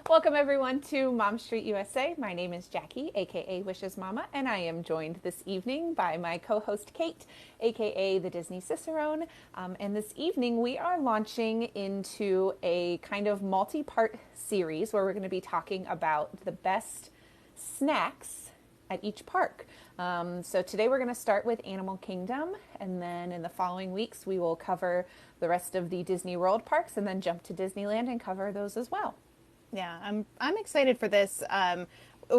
Welcome everyone to Mom Street USA. My name is Jackie, aka Wishes Mama, and I am joined this evening by my co-host Kate, aka the Disney Cicerone. And this evening we are launching into a kind of multi-part series where we're going to be talking about the best snacks at each park. So today we're going to start with Animal Kingdom, and then in the following weeks we will cover the rest of the Disney World parks and then jump to Disneyland and cover those as well. Yeah, I'm excited for this.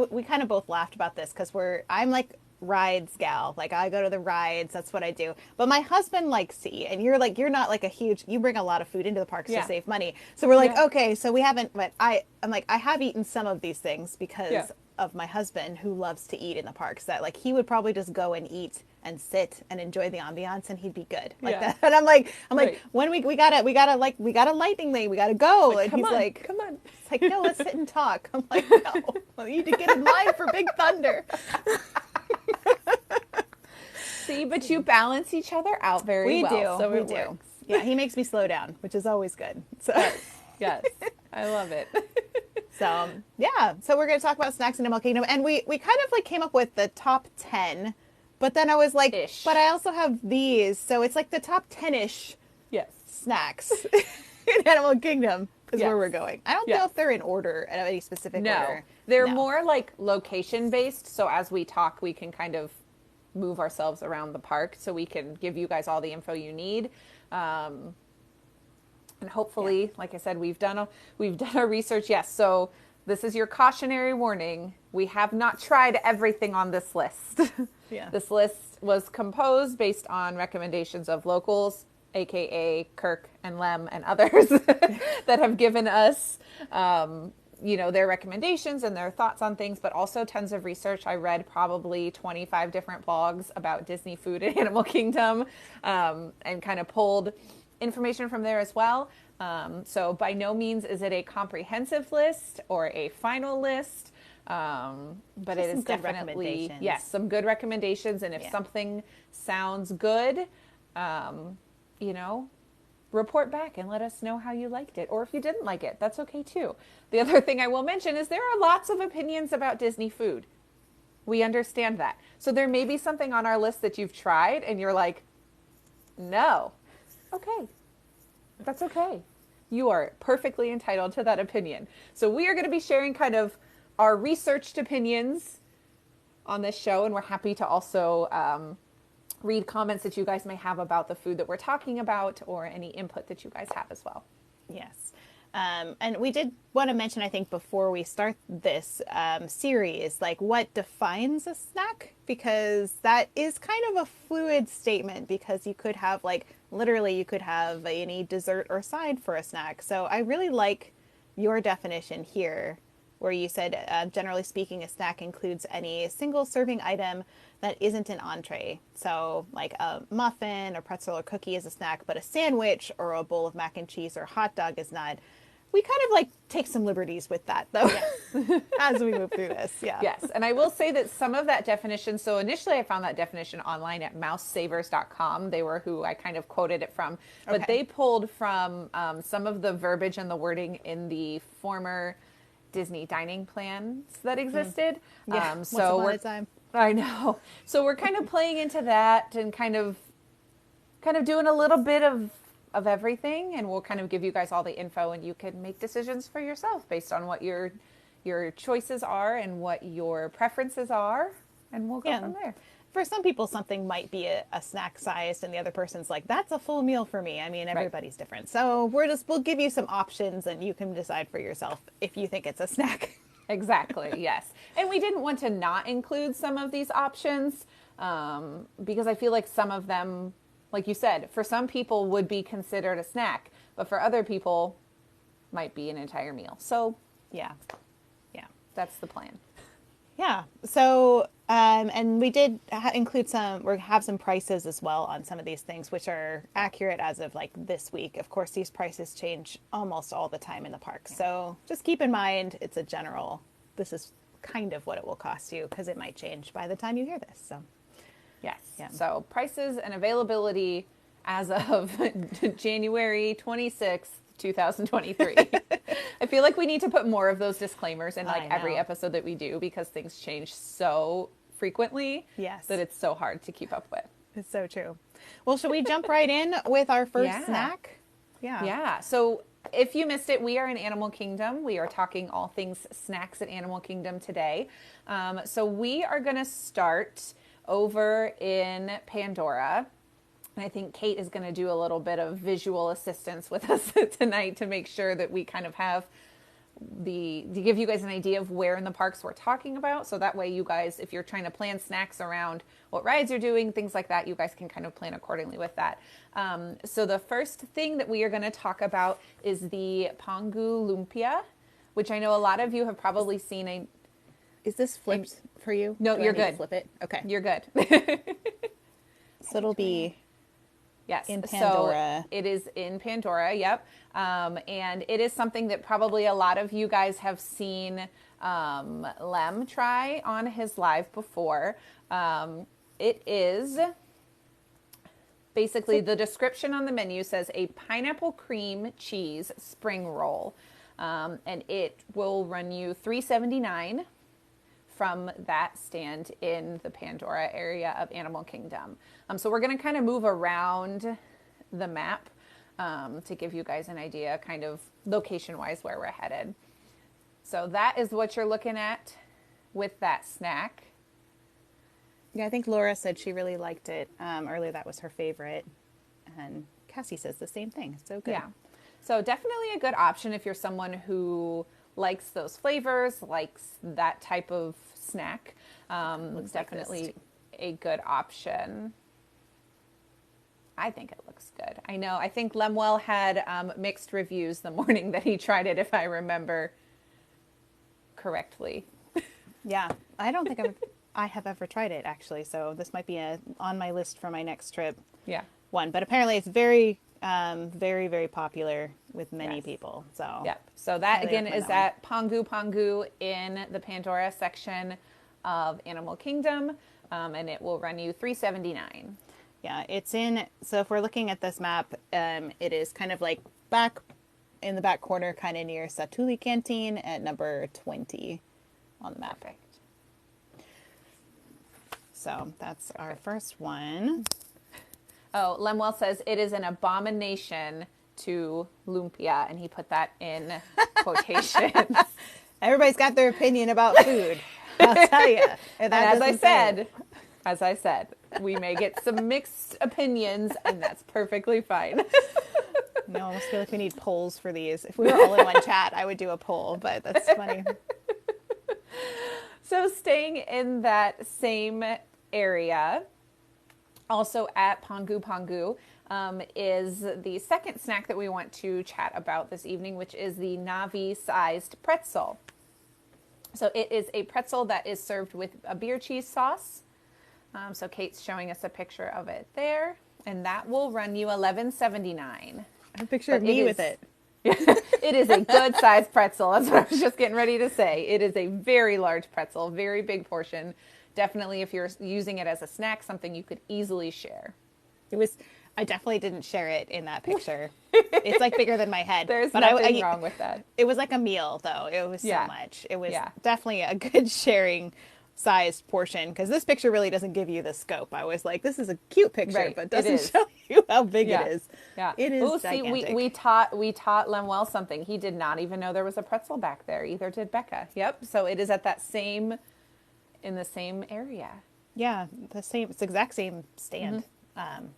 We kind of both laughed about this because I'm like rides gal. Like I go to the rides, that's what I do. But my husband likes to eat, and you're not like you bring a lot of food into the parks to save money. So we're like, okay, so we haven't, but I'm like, I have eaten some of these things because of my husband who loves to eat in the parks, that like he would probably just go and eat and sit and enjoy the ambiance and he'd be good like that. And I'm like, when we gotta lightning lane, we gotta go. Like, and he's like, come on. It's like, no, let's sit and talk. I'm like, no, well, you need to get in line for Big Thunder. See, but you balance each other out very well. So we do. Yeah, he makes me slow down, which is always good. So yes, I love it. So so we're going to talk about snacks in Animal Kingdom, and we kind of like came up with the top 10, but then I was like, but I also have these, so it's like the top 10ish snacks in Animal Kingdom is where we're going. I don't know if they're in order, in any specific order. They're more like location based, so as we talk we can kind of move ourselves around the park so we can give you guys all the info you need. And hopefully, like I said, we've done our research. Yes, so this is your cautionary warning. We have not tried everything on this list. This list was composed based on recommendations of locals, aka Kirk and Lem and others that have given us their recommendations and their thoughts on things, but also tons of research. I read probably 25 different blogs about Disney food in Animal Kingdom, and kind of pulled information from there as well. So by no means is it a comprehensive list or a final list, but it is definitely, some good recommendations. And if something sounds good, report back and let us know how you liked it. Or if you didn't like it, that's okay too. The other thing I will mention is there are lots of opinions about Disney food. We understand that. So there may be something on our list that you've tried and you're like, no. Okay. That's okay. You are perfectly entitled to that opinion. So we are going to be sharing kind of our researched opinions on this show, and we're happy to also read comments that you guys may have about the food that we're talking about, or any input that you guys have as well. Yes. And we did want to mention, I think, before we start this series, like what defines a snack, because that is kind of a fluid statement, because you could have literally you could have any dessert or side for a snack. So I really like your definition here, where you said, generally speaking, a snack includes any single serving item that isn't an entree. So like a muffin or pretzel or cookie is a snack, but a sandwich or a bowl of mac and cheese or hot dog is not. We kind of take some liberties with that, though, as we move through this. Yeah. Yes. And I will say that some of that definition, so initially I found that definition online at mousesavers.com. They were who I kind of quoted it from. But they pulled from some of the verbiage and the wording in the former Disney dining plans that existed. Yeah. Once upon a time. I know. So we're kind of playing into that and kind of doing a little bit of everything, and we'll kind of give you guys all the info, and you can make decisions for yourself based on what your choices are and what your preferences are, and we'll go from there. For some people, something might be a snack sized, and the other person's like, that's a full meal for me. I mean, everybody's different. So we'll give you some options, and you can decide for yourself if you think it's a snack. Exactly. Yes. And we didn't want to not include some of these options, because I feel like some of them, like you said, for some people would be considered a snack, but for other people might be an entire meal. So yeah, that's the plan. Yeah. So, and we did include have some prices as well on some of these things, which are accurate as of this week. Of course, these prices change almost all the time in the park. So just keep in mind, it's a general, this is kind of what it will cost you, because it might change by the time you hear this. So yes. Yeah. So prices and availability as of January 26th, 2023. I feel like we need to put more of those disclaimers in like every episode that we do because things change so frequently that it's so hard to keep up with. It's so true. Well, should we jump right in with our first snack? Yeah. So if you missed it, we are in Animal Kingdom. We are talking all things snacks at Animal Kingdom today. So we are going to start over in Pandora. And I think Kate is going to do a little bit of visual assistance with us tonight to make sure that we kind of have to give you guys an idea of where in the parks we're talking about. So that way you guys, if you're trying to plan snacks around what rides you're doing, things like that, you guys can kind of plan accordingly with that. So the first thing that we are going to talk about is the Pangu Lumpia, which I know a lot of you have probably seen. Is this flipped for you? No, you're good. Flip it. Okay. You're good. So it'll be in Pandora. So it is in Pandora, yep. And it is something that probably a lot of you guys have seen Lem try on his live before. It is basically, the description on the menu says a pineapple cream cheese spring roll. And it will run you $3.79 from that stand in the Pandora area of Animal Kingdom. So we're going to kind of move around the map to give you guys an idea kind of location-wise where we're headed. So that is what you're looking at with that snack. Yeah, I think Laura said she really liked it earlier. That was her favorite. And Cassie says the same thing. So good. Yeah. So definitely a good option if you're someone who likes those flavors, likes that type of snack. It's definitely a good option. I think it looks good. I know. I think Lemuel had mixed reviews the morning that he tried it, if I remember correctly. Yeah. I don't think I have ever tried it, actually. So this might be on my list for my next trip. Yeah. One. But apparently it's very, very popular with many people. So yep. So that again is at Pangu Pangu in the Pandora section of Animal Kingdom, and it will run you $3.79. Yeah, it's in. So if we're looking at this map, it is kind of like back in the back corner, kind of near Satuli Canteen at number 20 on the map. Perfect. So that's our first one. Oh, Lemuel says it is an abomination to lumpia, and he put that in quotations. Everybody's got their opinion about food. I'll tell you. And as I said, we may get some mixed opinions, and that's perfectly fine. No, I almost feel like we need polls for these. If we were all in one chat, I would do a poll, but that's funny. So staying in that same area, also at Pangu Pangu, is the second snack that we want to chat about this evening, which is the Navi-sized pretzel. So it is a pretzel that is served with a beer cheese sauce. So Kate's showing us a picture of it there, and that will run you $11.79. A picture of me with it. It is a good sized pretzel. That's what I was just getting ready to say. It is a very large pretzel, very big portion. Definitely, if you're using it as a snack, something you could easily share. I definitely didn't share it in that picture. It's like bigger than my head. There's nothing wrong with that. It was like a meal, though. It was so much. It was definitely a good sharing sized portion, because this picture really doesn't give you the scope. I was like, this is a cute picture, but doesn't show you how big it is. Yeah, it is gigantic. See, we taught Lemuel something. He did not even know there was a pretzel back there. Either did Becca. Yep. So it is at in the same area. Yeah, it's the exact same stand.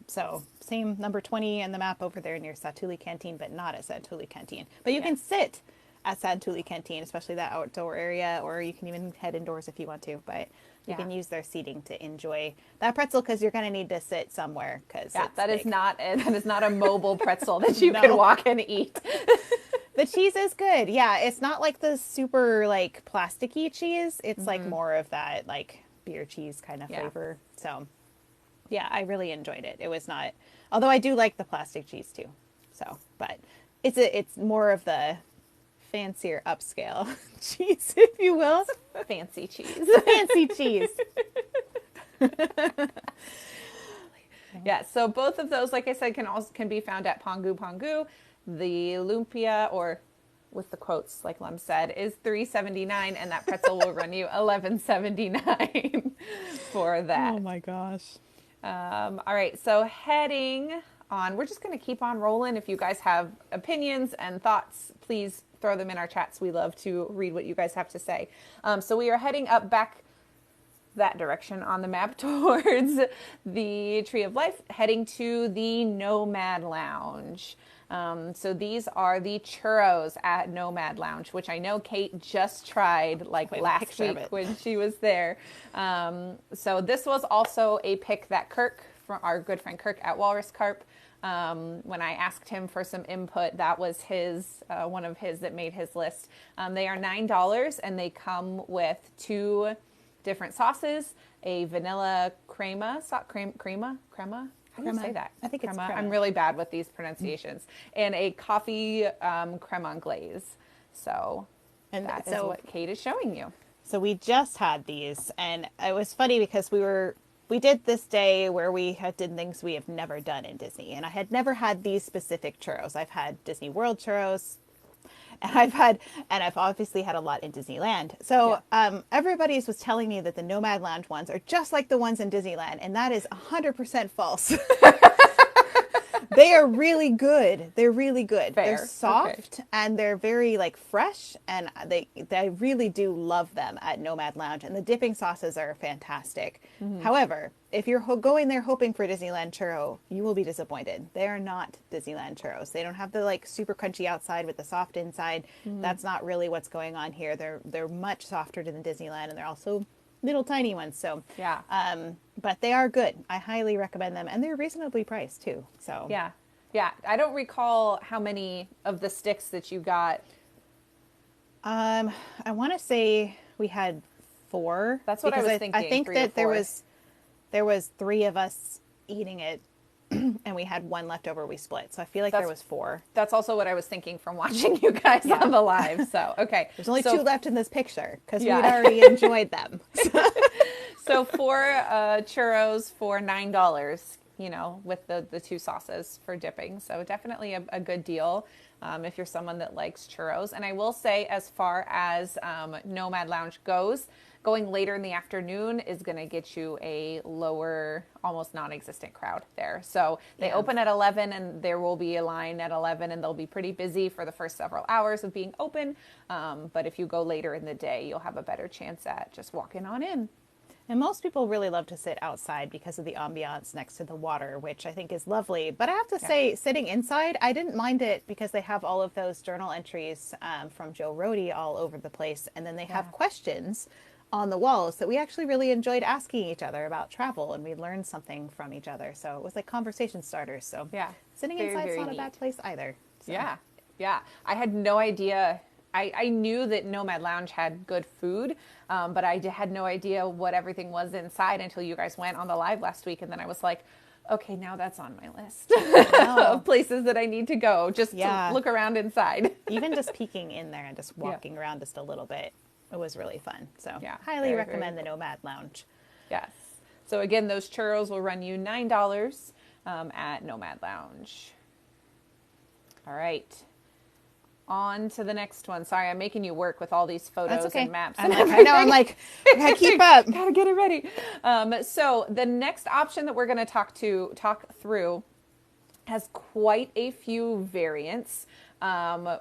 So same number 20 in the map over there near Satuli Canteen, but not at Satuli Canteen. But you can sit at Satuli Canteen, especially that outdoor area, or you can even head indoors if you want to. But you can use their seating to enjoy that pretzel, because you're going to need to sit somewhere. Because that is not a mobile pretzel that you can walk and eat. The cheese is good. Yeah, it's not like the super like plasticky cheese. It's like more of that like beer cheese kind of flavor. So yeah, I really enjoyed it. It was not, although I do like the plastic cheese too. So, but it's more of the fancier upscale cheese, if you will. Fancy cheese. Fancy cheese. Yeah, so both of those, like I said, can be found at Pangu Pangu. The lumpia, or with the quotes, like Lem said, is $3.79, and that pretzel will run you $11.79 for that. Oh my gosh. All right, so heading on, we're just going to keep on rolling. If you guys have opinions and thoughts, please throw them in our chats. We love to read what you guys have to say. So we are heading up back that direction on the map towards the Tree of Life, heading to the Nomad Lounge. So these are the churros at Nomad Lounge, which I know Kate just tried last week when she was there. So this was also a pick that Kirk, from our good friend Kirk at Walrus Carp, when I asked him for some input, that was his one of his that made his list. They are $9 and they come with 2 different sauces, a vanilla crema. How do you say that? I think it's crema. I'm really bad with these pronunciations. And a coffee creme anglaise. So that is what Kate is showing you. So we just had these, and it was funny because we did this day where we did things we have never done in Disney, and I had never had these specific churros. I've had Disney World churros, and I've obviously had a lot in Disneyland. So everybody was telling me that the Nomad Lounge ones are just like the ones in Disneyland, and that is 100% false. They are really good. They're really good. Fair. They're soft and they're very fresh, and they really do love them at Nomad Lounge, and the dipping sauces are fantastic. Mm-hmm. However, if you're going there hoping for Disneyland churro, you will be disappointed. They are not Disneyland churros. They don't have the super crunchy outside with the soft inside. Mm-hmm. That's not really what's going on here. They're much softer than Disneyland, and they're also little tiny ones. So yeah. But they are good. I highly recommend them, and they're reasonably priced too. So yeah. I don't recall how many of the sticks that you got. I want to say we had 4. That's what I was thinking. I think that there was 3 of us eating it, and we had 1 left over. We split, so I feel like there was 4. That's also what I was thinking from watching you guys on the live. So okay, there's only 2 left in this picture because we'd already enjoyed them. So 4 churros for $9. With the 2 sauces for dipping. So definitely a good deal if you're someone that likes churros. And I will say, as far as Nomad Lounge goes, going later in the afternoon is going to get you a lower, almost non-existent crowd there. So they open at 11, and there will be a line at 11, and they'll be pretty busy for the first several hours of being open. But if you go later in the day, you'll have a better chance at just walking on in. And most people really love to sit outside because of the ambiance next to the water, which I think is lovely. But I have to say, sitting inside, I didn't mind it because they have all of those journal entries from Joe Rohde all over the place. And then they have questions on the walls that we actually really enjoyed asking each other about travel, and we learned something from each other. So it was like conversation starters. So sitting inside is not a bad place either. So. Yeah. I had no idea. I knew that Nomad Lounge had good food, but I had no idea what everything was inside until you guys went on the live last week. And then I was like, okay, now that's on my list of places that I need to go just to look around inside. Even just peeking in there and just walking around just a little bit, it was really fun. So highly recommend the Nomad Lounge. Yes. So again, those churros will run you $9 at Nomad Lounge. All right. On to the next one. Sorry, I'm making you work with all these photos and maps. I know. I'm like, I gotta keep up. Gotta get it ready. So the next option that we're going to talk through has quite a few variants.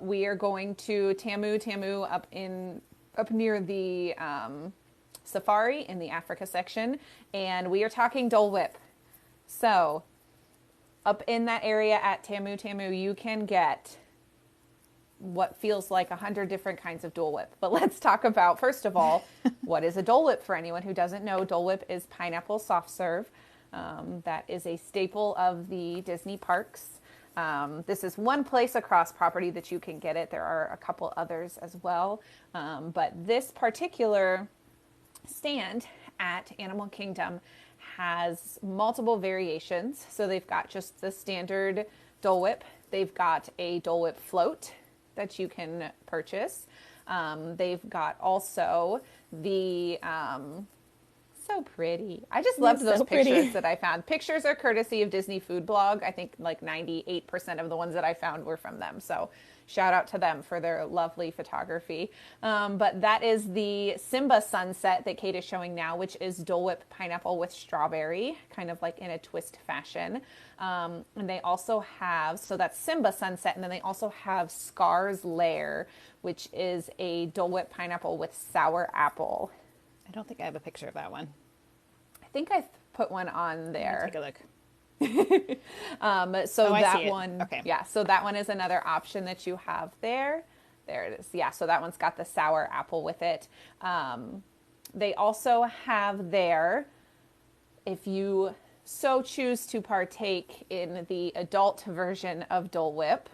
We are going to Tamu up near the safari in the Africa section, and we are talking Dole Whip. So up in that area at Tamu, you can get what feels like 100 different kinds of Dole Whip. But let's talk about, first of all, what is a Dole Whip for anyone who doesn't know. Dole Whip is pineapple soft serve. That is a staple of the Disney parks. This is one place across property that you can get it. There are a couple others as well. But this particular stand at Animal Kingdom has multiple variations. So they've got just the standard Dole Whip. They've got a Dole Whip float that you can purchase. They've got also the, so pretty. I just loved those pictures that I found. Pictures are courtesy of Disney Food Blog. I think like 98% of the ones that I found were from them. So Shout out to them for their lovely photography. But that is the Simba Sunset that Kate is showing now, which is Dole Whip pineapple with strawberry, kind of like in a twist fashion. And they also have, so that's Simba Sunset, and then they also have Scar's Lair, which is a Dole Whip pineapple with sour apple. I don't think I have a picture of that one. I think I put one on there. Take a look. So that it. one, okay. Yeah, so that one is another option that you have there. There it is. Yeah, so that one's got the sour apple with it. They also have there, if you so choose to partake in the adult version of Dole Whip,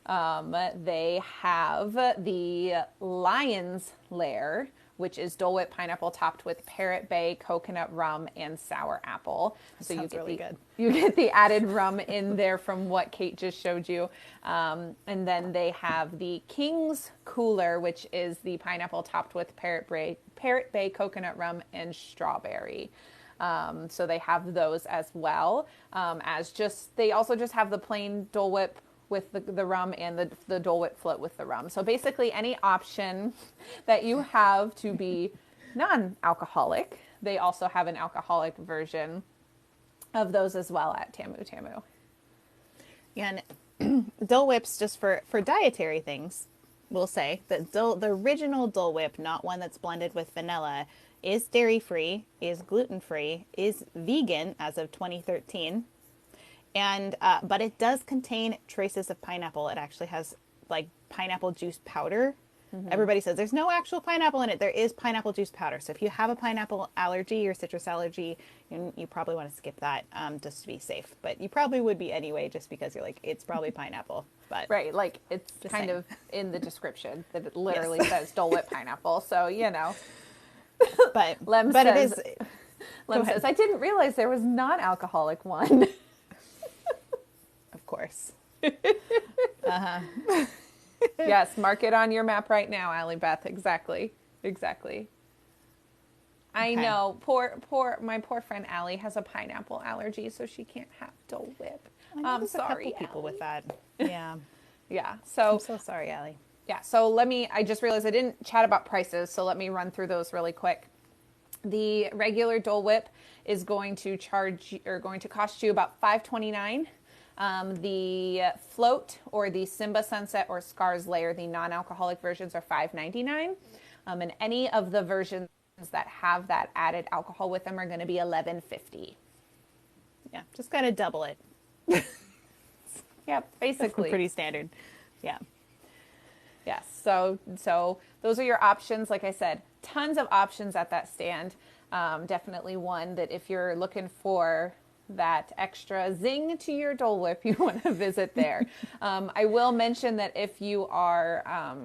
they have the Lion's Lair, which is Dole Whip pineapple topped with Parrot Bay, coconut rum, and sour apple. So you get really good. You get the added rum in there from what Kate just showed you. And then they have the King's Cooler, which is the pineapple topped with Parrot Bay, coconut rum, and strawberry. So they have those as well. They also just have the plain Dole Whip with the rum and the Dole Whip float with the rum. So basically any option that you have to be non-alcoholic, they also have an alcoholic version of those as well at Tamu Tamu. Yeah, and Dole Whips, just for dietary things, we'll say that the original Dole Whip, not one that's blended with vanilla, is dairy-free, is gluten-free, is vegan as of 2013. And but it does contain traces of pineapple. It actually has like pineapple juice powder. Mm-hmm. Everybody says there's no actual pineapple in it. There is pineapple juice powder. So if you have a pineapple allergy or citrus allergy, you probably want to skip that just to be safe. But you probably would be anyway, just because you're like, it's probably pineapple. But right, like it's kind of in the description that it literally says Dole Whip pineapple. So But Lem says I didn't realize there was non-alcoholic one. Of course. Yes, mark it on your map right now, Allie Beth. Exactly. I know. My poor friend Allie has a pineapple allergy, so she can't have Dole Whip. I'm sorry, a couple people with that. Yeah. Yeah. So I'm so sorry, Allie. Yeah. So I just realized I didn't chat about prices, so let me run through those really quick. The regular Dole Whip is going to cost you about $5.29. The float or the Simba Sunset or Scar's Lair, the non-alcoholic versions, are $5.99. And any of the versions that have that added alcohol with them are going to be $11.50. Yeah, just got to double it. Yeah, basically. Pretty standard. Yeah. Yes. So those are your options. Like I said, tons of options at that stand. Definitely one that if you're looking for that extra zing to your Dole Whip, you want to visit there. I will mention that if you are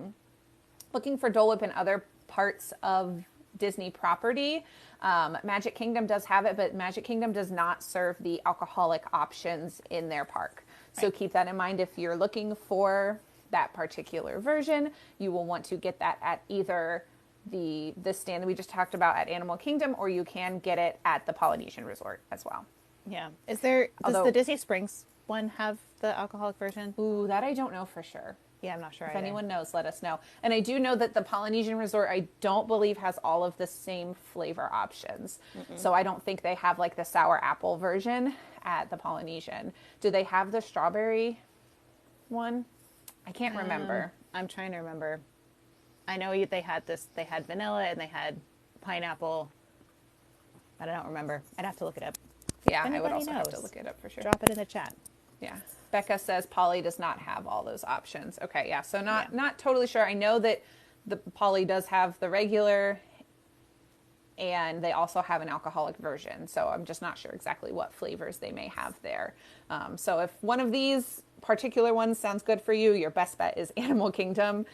looking for Dole Whip in other parts of Disney property, Magic Kingdom does have it, but Magic Kingdom does not serve the alcoholic options in their park. Right. So keep that in mind. If you're looking for that particular version, you will want to get that at either the stand that we just talked about at Animal Kingdom, or you can get it at the Polynesian Resort as well. Yeah. Does the Disney Springs one have the alcoholic version? Ooh, that I don't know for sure. Yeah, I'm not sure. If anyone knows, let us know. And I do know that the Polynesian Resort, I don't believe, has all of the same flavor options. Mm-mm. So I don't think they have like the sour apple version at the Polynesian. Do they have the strawberry one? I can't remember. I'm trying to remember. I know they had vanilla and they had pineapple, but I don't remember. I'd have to look it up. Yeah, I would also have to look it up for sure. Drop it in the chat. Yeah. Becca says Polly does not have all those options. Okay, yeah. So not totally sure. I know that the Polly does have the regular, and they also have an alcoholic version. So I'm just not sure exactly what flavors they may have there. So if one of these particular ones sounds good for you, your best bet is Animal Kingdom.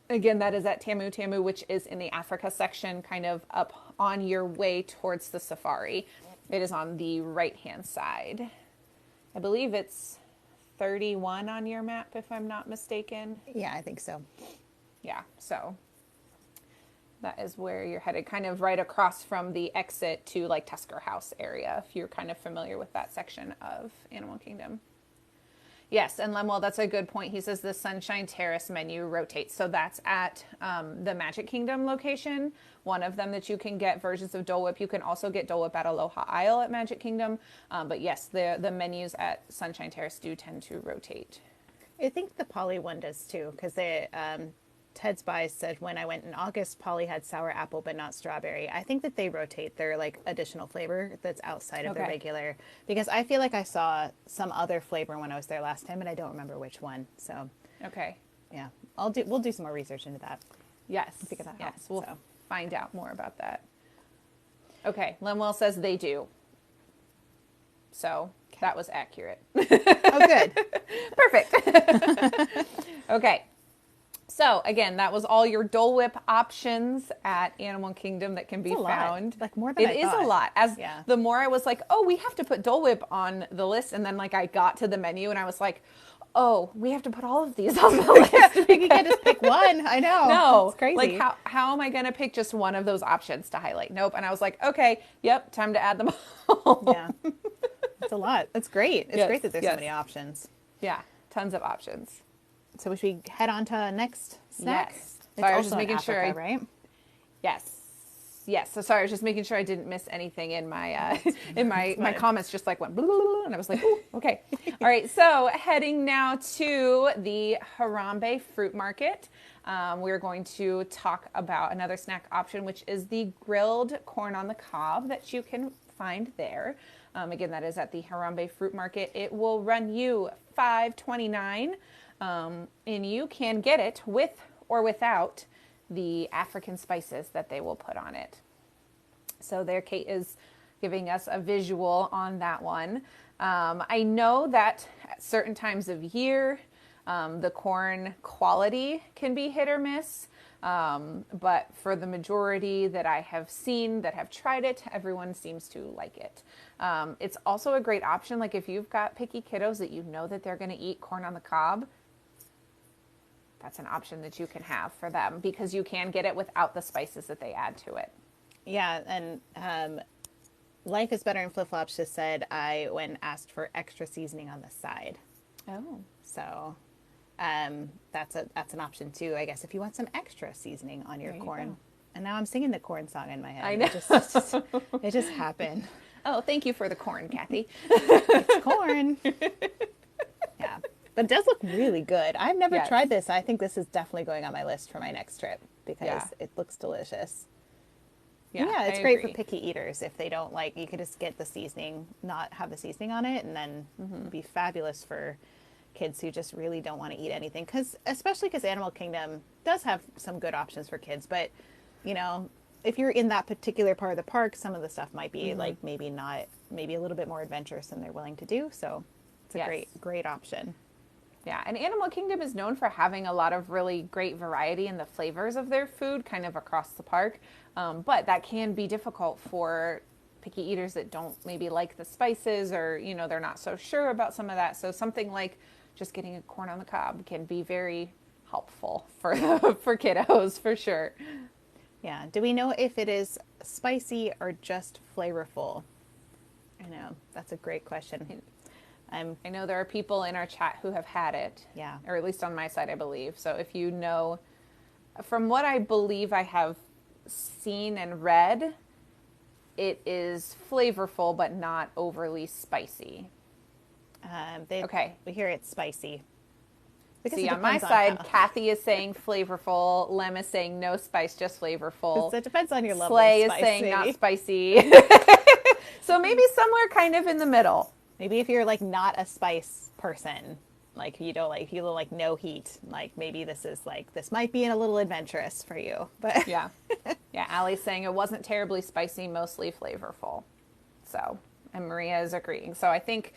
Again, that is at Tamu Tamu, which is in the Africa section, kind of up on your way towards the safari. It is on the right-hand side. I believe it's 31 on your map, if I'm not mistaken. Yeah, I think so. Yeah, so that is where you're headed, kind of right across from the exit to like Tusker House area, if you're kind of familiar with that section of Animal Kingdom. Yes, and Lemuel, that's a good point. He says the Sunshine Terrace menu rotates. So that's at the Magic Kingdom location, one of them that you can get versions of Dole Whip. You can also get Dole Whip at Aloha Isle at Magic Kingdom. But yes, the menus at Sunshine Terrace do tend to rotate. I think the Polly one does too, because Ted's Buys said when I went in August, Polly had sour apple but not strawberry. I think that they rotate their like additional flavor that's outside of the regular, because I feel like I saw some other flavor when I was there last time and I don't remember which one. So yeah, we'll do some more research into that. Yes, figure that out. We'll find out more about that. Okay, Lemuel says they do. So that was accurate. Oh, good. Perfect. Okay. So again, that was all your Dole Whip options at Animal Kingdom that can be found. Like more than it is a lot. The more I was like, oh, we have to put Dole Whip on the list, and then like I got to the menu and I was like, oh, we have to put all of these on the list. You can't just pick one. I know. No, it's crazy. Like how am I going to pick just one of those options to highlight? Nope. And I was like, okay, yep, time to add them all. Yeah, it's a lot. It's great. It's great that there's so many options. Yeah, tons of options. So should we head on to next snack? Yes. It's sorry, I was also just making Africa, sure. Right? Yes. Yes. So sorry, I was just making sure I didn't miss anything in my my comments. Just like went blah, blah, blah, and I was like, ooh, okay. All right. So heading now to the Harambe Fruit Market. We're going to talk about another snack option, which is the grilled corn on the cob that you can find there. Again, that is at the Harambe Fruit Market. It will run you $5.29. And you can get it with or without the African spices that they will put on it. So there Kate is giving us a visual on that one. I know that at certain times of year, the corn quality can be hit or miss. But for the majority that I have seen that have tried it, everyone seems to like it. It's also a great option. Like if you've got picky kiddos that you know that they're going to eat corn on the cob, that's an option that you can have for them because you can get it without the spices that they add to it. Yeah, and Life is Better in Flip Flops just said I went and asked for extra seasoning on the side. Oh. So that's an option too, I guess, if you want some extra seasoning on your corn. And now I'm singing the corn song in my head. I know. It just happened. Oh, thank you for the corn, Kathy. It's corn. Yeah. But it does look really good. I've never tried this. I think this is definitely going on my list for my next trip because it looks delicious. Yeah, it's great for picky eaters. If they don't like, you could just get the seasoning, not have the seasoning on it, and then it'd be fabulous for kids who just really don't want to eat anything. Especially because Animal Kingdom does have some good options for kids. But, you know, if you're in that particular part of the park, some of the stuff might be like maybe a little bit more adventurous than they're willing to do. So it's a great option. Yeah, and Animal Kingdom is known for having a lot of really great variety in the flavors of their food kind of across the park. But that can be difficult for picky eaters that don't maybe like the spices or, you know, they're not so sure about some of that. So something like just getting a corn on the cob can be very helpful for kiddos, for sure. Yeah. Do we know if it is spicy or just flavorful? I know. That's a great question. I know there are people in our chat who have had it. Yeah. Or at least on my side, I believe. So if you know, from what I believe I have seen and read, it is flavorful but not overly spicy. We hear it's spicy. See, on my side, Kathy is saying flavorful. Lem is saying no spice, just flavorful. It depends on your level Slay of spice. Is saying not spicy. So maybe somewhere kind of in the middle. Maybe if you're like not a spice person, like you don't like no heat, like maybe this might be a little adventurous for you. But yeah. Allie's saying it wasn't terribly spicy, mostly flavorful. So, and Maria is agreeing. So I think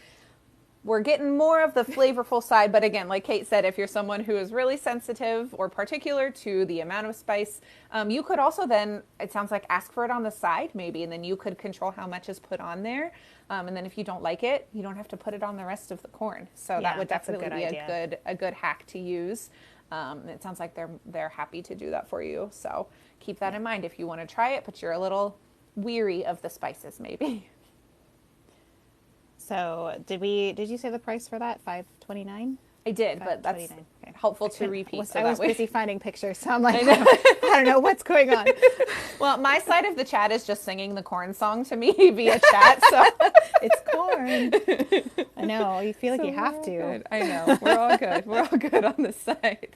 we're getting more of the flavorful side, but again, like Kate said, if you're someone who is really sensitive or particular to the amount of spice, you could also then, it sounds like, ask for it on the side maybe, and then you could control how much is put on there. And then if you don't like it, you don't have to put it on the rest of the corn. So that would definitely be a good hack to use. It sounds like they're happy to do that for you. So keep that in mind if you want to try it, but you're a little weary of the spices maybe. So did you say the price for that? $5.29? I did, but that's okay. helpful to repeat. I was busy finding pictures, so I'm like, I don't know what's going on. Well, my side of the chat is just singing the corn song to me via chat, so it's corn. I know, you feel like you have to. Good. I know, we're all good. We're all good on this side.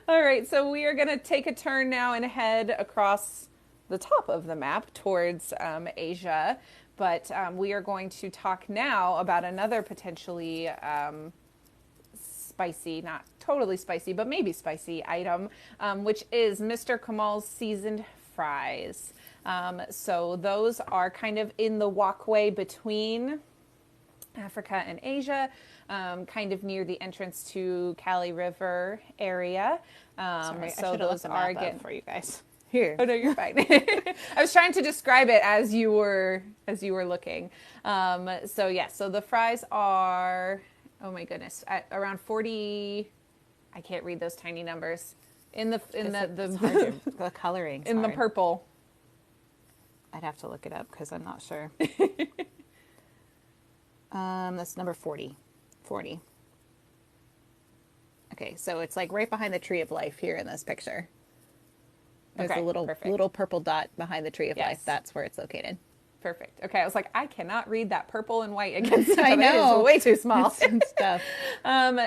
All right, so we are going to take a turn now and head across the top of the map towards Asia. But we are going to talk now about another potentially spicy, not totally spicy, but maybe spicy item, which is Mr. Kamal's seasoned fries. So those are kind of in the walkway between Africa and Asia, kind of near the entrance to Kali River area. Sorry, so I those looked are the map again up for you guys. Here. Oh no, you're fine. I was trying to describe it as you were looking. So the fries are, oh my goodness, at around 40. I can't read those tiny numbers. The coloring in the purple. I'd have to look it up because I'm not sure. That's number 40. 40. Okay, so it's like right behind the tree of life here in this picture. There's a little purple dot behind the tree of life. That's where it's located. Perfect. Okay, I was like, I cannot read that purple and white against each other. I know. It is way too small. And stuff.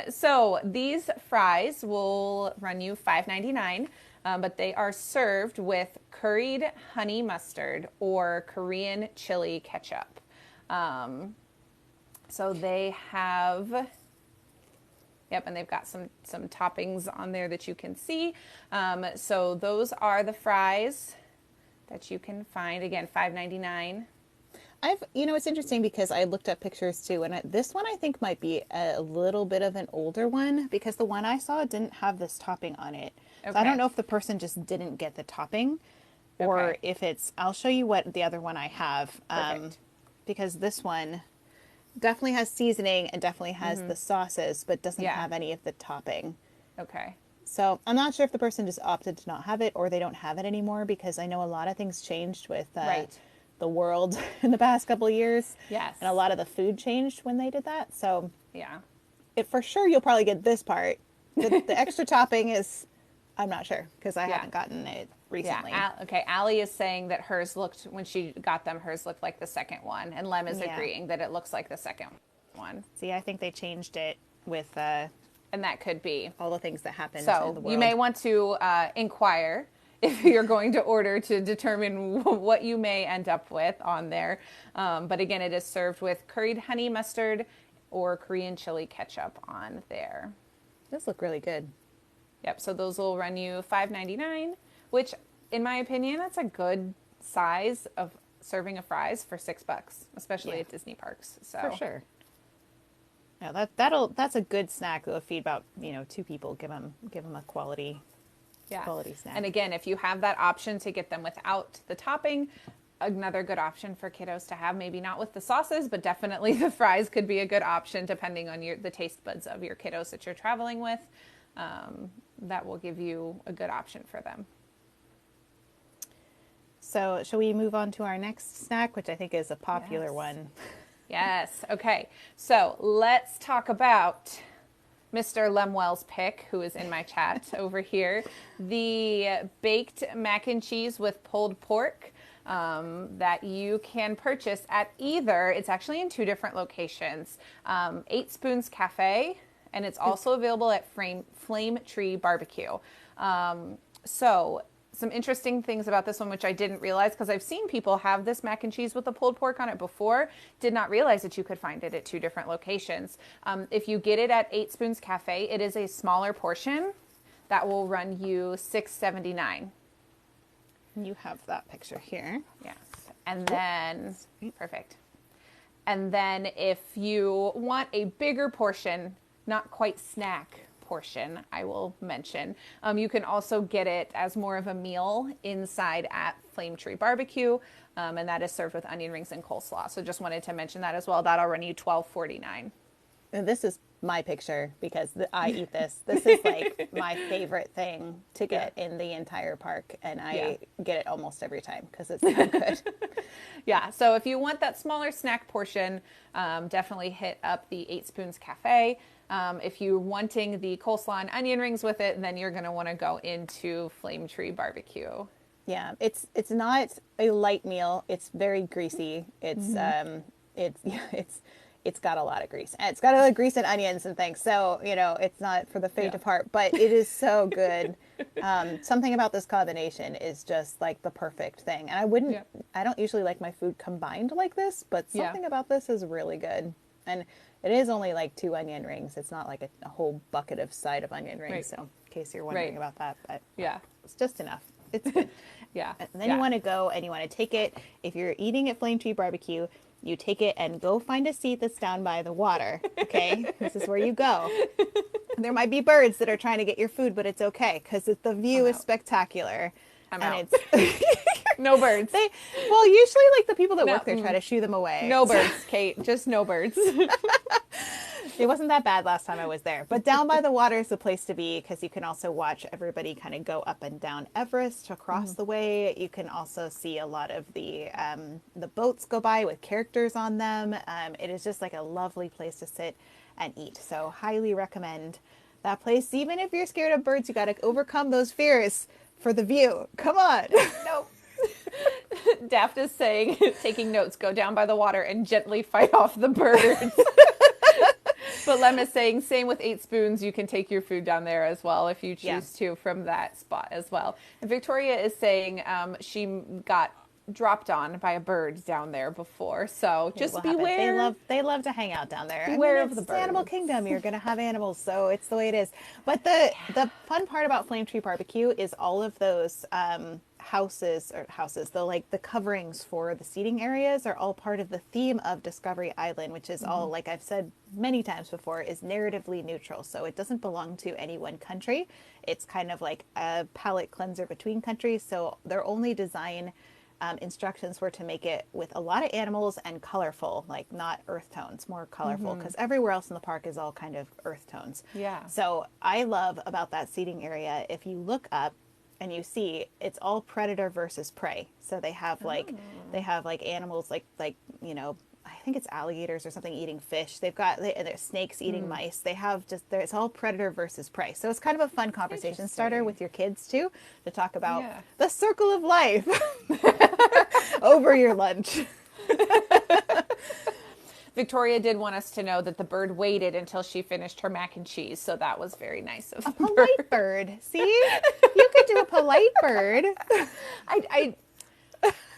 So these fries will run you $5.99, but they are served with curried honey mustard or Korean chili ketchup. So they have... Yep, and they've got some toppings on there that you can see. So those are the fries that you can find. Again, $5.99. It's interesting because I looked up pictures too, and this one I think might be a little bit of an older one because the one I saw didn't have this topping on it. Okay. So I don't know if the person just didn't get the topping, or if it's. I'll show you what the other one I have, because this one definitely has seasoning and definitely has the sauces, but doesn't have any of the topping. Okay. So I'm not sure if the person just opted to not have it or they don't have it anymore, because I know a lot of things changed with the world in the past couple of years. Yes. And a lot of the food changed when they did that. So yeah, for sure you'll probably get this part. The extra topping is, I'm not sure because I haven't gotten it recently. Yeah. Okay. Allie is saying that hers looked, when she got them, hers looked like the second one. And Lem is agreeing that it looks like the second one. See, I think they changed it with... and that could be. All the things that happened in the world. You may want to inquire if you're going to order to determine what you may end up with on there. But again, it is served with curried honey mustard or Korean chili ketchup on there. Those look really good. Yep, so those will run you $5.99, which, in my opinion, that's a good size of serving of fries for $6, especially at Disney parks. So for sure. Yeah, that's a good snack that'll feed about 2 people. Give them a quality snack. And again, if you have that option to get them without the topping, another good option for kiddos to have. Maybe not with the sauces, but definitely the fries could be a good option depending on the taste buds of your kiddos that you're traveling with. That will give you a good option for them. So shall we move on to our next snack, which I think is a popular one? Yes. Okay. So let's talk about Mr. Lemuel's pick, who is in my chat over here. The baked mac and cheese with pulled pork that you can purchase at either, it's actually in 2 different locations, 8 Spoons Cafe, and it's also available at Flame Tree Barbecue. So some interesting things about this one, which I didn't realize, because I've seen people have this mac and cheese with the pulled pork on it before. Did not realize that you could find it at 2 different locations. If you get it at 8 Spoons Cafe, it is a smaller portion that will run you $6.79. You have that picture here. Yes. And then, perfect. And then if you want a bigger portion, not quite snack portion, I will mention, you can also get it as more of a meal inside at Flame Tree Barbecue, and that is served with onion rings and coleslaw. So just wanted to mention that as well. That'll run you $12.49. And this is my picture because I eat this. This is like my favorite thing to get in the entire park, and I get it almost every time because it's so good. Yeah, so if you want that smaller snack portion, definitely hit up the 8 Spoons Cafe. If you're wanting the coleslaw and onion rings with it, then you're going to want to go into Flame Tree Barbecue. Yeah, it's not a light meal. It's very greasy. It's got a lot of grease. And it's got a lot of grease and onions and things. So, it's not for the faint of heart, but it is so good. Something about this combination is just like the perfect thing. And I don't usually like my food combined like this, but something about this is really good. And it is only like 2 onion rings. It's not like a whole bucket of side of onion rings. Right. So in case you're wondering about that, but it's just enough. It's good. And then you want to go and you want to take it. If you're eating at Flame Tree Barbecue, you take it and go find a seat that's down by the water. Okay. This is where you go. There might be birds that are trying to get your food, but it's okay. Cause the view is spectacular. It's no birds. Usually like the people that work there try to shoo them away. No birds, Kate. Just no birds. It wasn't that bad last time I was there, but down by the water is the place to be because you can also watch everybody kind of go up and down Everest across the way. You can also see a lot of the boats go by with characters on them. It is just like a lovely place to sit and eat. So highly recommend that place. Even if you're scared of birds, you got to overcome those fears for the view. Come on. Nope. Daft is saying, taking notes, go down by the water and gently fight off the birds. But Lem is saying, same with 8 Spoons. You can take your food down there as well if you choose to from that spot as well. And Victoria is saying she got dropped on by a bird down there before. So just beware. They love to hang out down there. Beware of the birds. It's Animal Kingdom. You're going to have animals. So it's the way it is. But the fun part about Flame Tree Barbecue is all of those the coverings for the seating areas are all part of the theme of Discovery Island, which is all, like I've said many times before, is narratively neutral. So it doesn't belong to any one country. It's kind of like a palate cleanser between countries. So their only design instructions were to make it with a lot of animals and colorful, like not earth tones, more colorful, because everywhere else in the park is all kind of earth tones. Yeah. So I love about that seating area, if you look up, and you see it's all predator versus prey. So they have animals like I think it's alligators or something eating fish. There's snakes eating mice. They have it's all predator versus prey. So it's kind of a fun conversation starter with your kids too, to talk about the circle of life over your lunch. Victoria did want us to know that the bird waited until she finished her mac and cheese, so that was very nice of a polite bird. See, you could do a polite bird.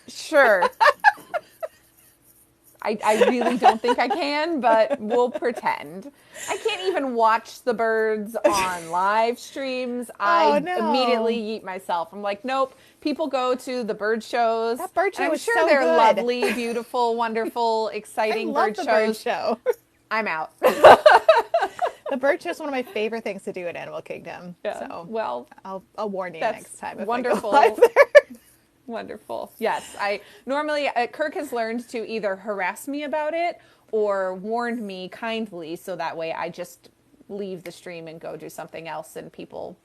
Sure. I really don't think I can, but we'll pretend. I can't even watch the birds on live streams. I immediately yeet myself. I'm like, nope. People go to the bird shows. That bird show I'm is sure so they're good. Lovely, beautiful, wonderful, exciting bird shows. Bird show. I'm out. The bird show is one of my favorite things to do at Animal Kingdom. Yeah. So, well, I'll warn you next time. If wonderful. I go live there. Wonderful. Yes. I normally, Kirk has learned to either harass me about it or warn me kindly. So that way I just leave the stream and go do something else, and people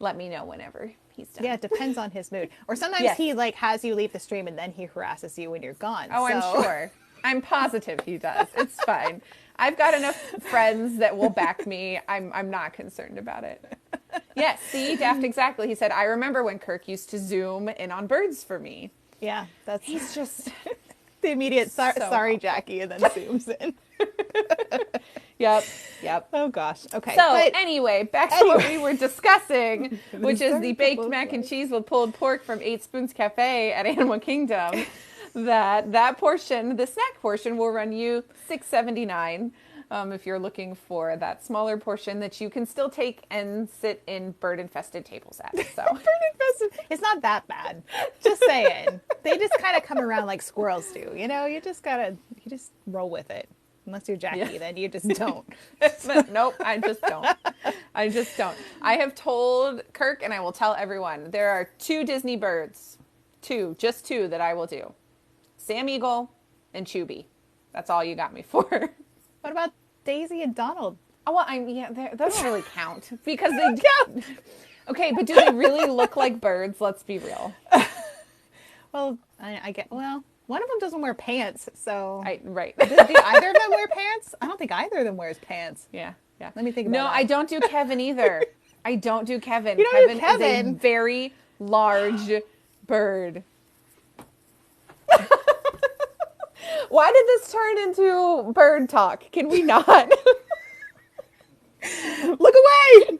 let me know whenever he's done. Yeah, it depends on his mood. Or sometimes he has you leave the stream and then he harasses you when you're gone. Oh, so. I'm sure. I'm positive he does. It's fine. I've got enough friends that will back me. I'm not concerned about it. Yes, see, Daft, exactly. He said, I remember when Kirk used to zoom in on birds for me. Yeah, he's just the immediate sorry, Jacque, and then zooms in. Yep. Oh gosh. Okay. So anyway, back to what we were discussing, which is the baked mac and cheese with pulled pork from 8 Spoons Cafe at Animal Kingdom. That portion, the snack portion, will run you $6.79 if you're looking for that smaller portion that you can still take and sit in bird-infested tables at. So bird-infested, it's not that bad. Just saying, they just kind of come around like squirrels do. You just roll with it. Unless you're Jacque, then you just don't. Nope, I just don't. I have told Kirk, and I will tell everyone, there are 2 Disney birds, just two that I will do. Sam Eagle and Chubby. That's all you got me for. What about Daisy and Donald? Oh, well, that doesn't really count because they count. Okay, but do they really look like birds? Let's be real. Well, I get. Well, one of them doesn't wear pants, so right. Do either of them wear pants? I don't think either of them wears pants. Yeah. Let me think about that. No, I don't do Kevin either. I don't do Kevin. You don't do Kevin is a very large bird. Why did this turn into bird talk? Can we not? Look away!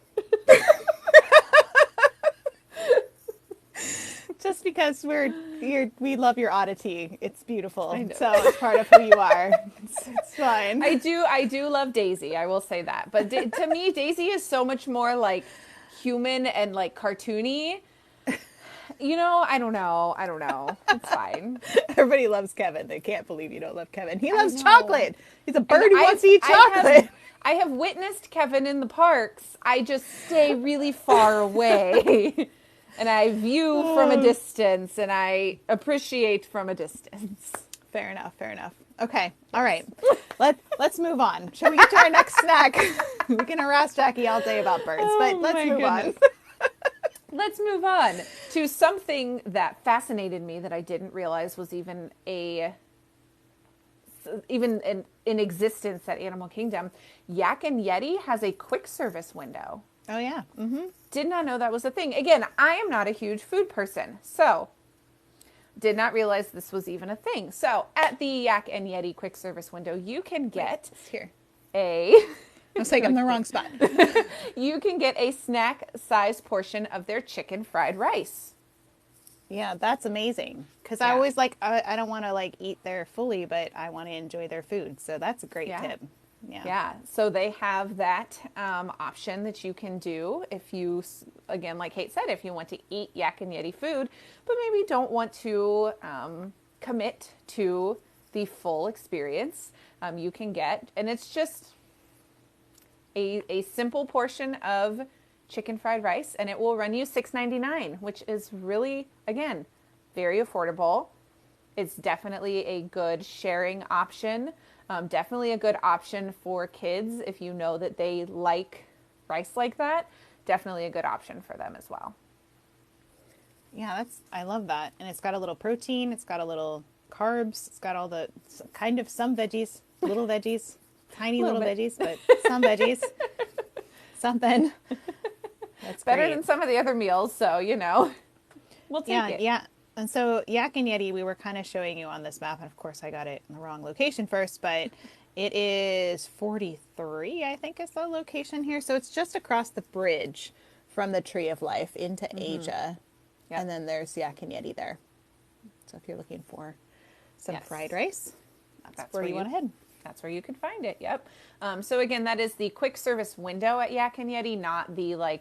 Just because we love your oddity. It's beautiful. So it's part of who you are. It's fine. I do love Daisy. I will say that. But to me, Daisy is so much more like human and like cartoony. You know, I don't know. It's fine. Everybody loves Kevin. They can't believe you don't love Kevin. He loves chocolate. He's a bird who wants to eat chocolate. I have witnessed Kevin in the parks. I just stay really far away. And I view from a distance, and I appreciate from a distance. Fair enough. Okay. All right. Let's move on. Shall we get to our next snack? We can harass Jackie all day about birds, but let's move on. Let's move on to something that fascinated me that I didn't realize was even in existence at Animal Kingdom. Yak and Yeti has a quick service window. Oh, yeah. Mm-hmm. Did not know that was a thing. Again, I am not a huge food person, so did not realize this was even a thing. So at the Yak and Yeti quick service window, you can get I was like, I'm in the wrong spot. You can get a snack-sized portion of their chicken fried rice. Yeah, that's amazing. Because I always I don't want to eat there fully, but I want to enjoy their food. So that's a great tip. Yeah. So they have that option that you can do if you, again, like Kate said, if you want to eat Yak and Yeti food, but maybe don't want to commit to the full experience. You can get, and it's just a simple portion of chicken fried rice, and it will run you $6.99, which is really, again, very affordable. It's definitely a good sharing option. Definitely a good option for kids if you know that they like rice like that. Definitely a good option for them as well. Yeah, I love that. And it's got a little protein. It's got a little carbs. It's got all the some veggies, little veggies, tiny little veggies, but some veggies. Something. That's better great. than some of the other meals. So, we'll take it. Yeah. And so Yak and Yeti, we were kind of showing you on this map. And of course, I got it in the wrong location first, but it is 43, I think is the location here. So it's just across the bridge from the Tree of Life into Asia. Yep. And then there's Yak and Yeti there. So if you're looking for some fried rice, that's where you want to head. That's where you can find it. Yep. So again, that is the quick service window at Yak and Yeti, not the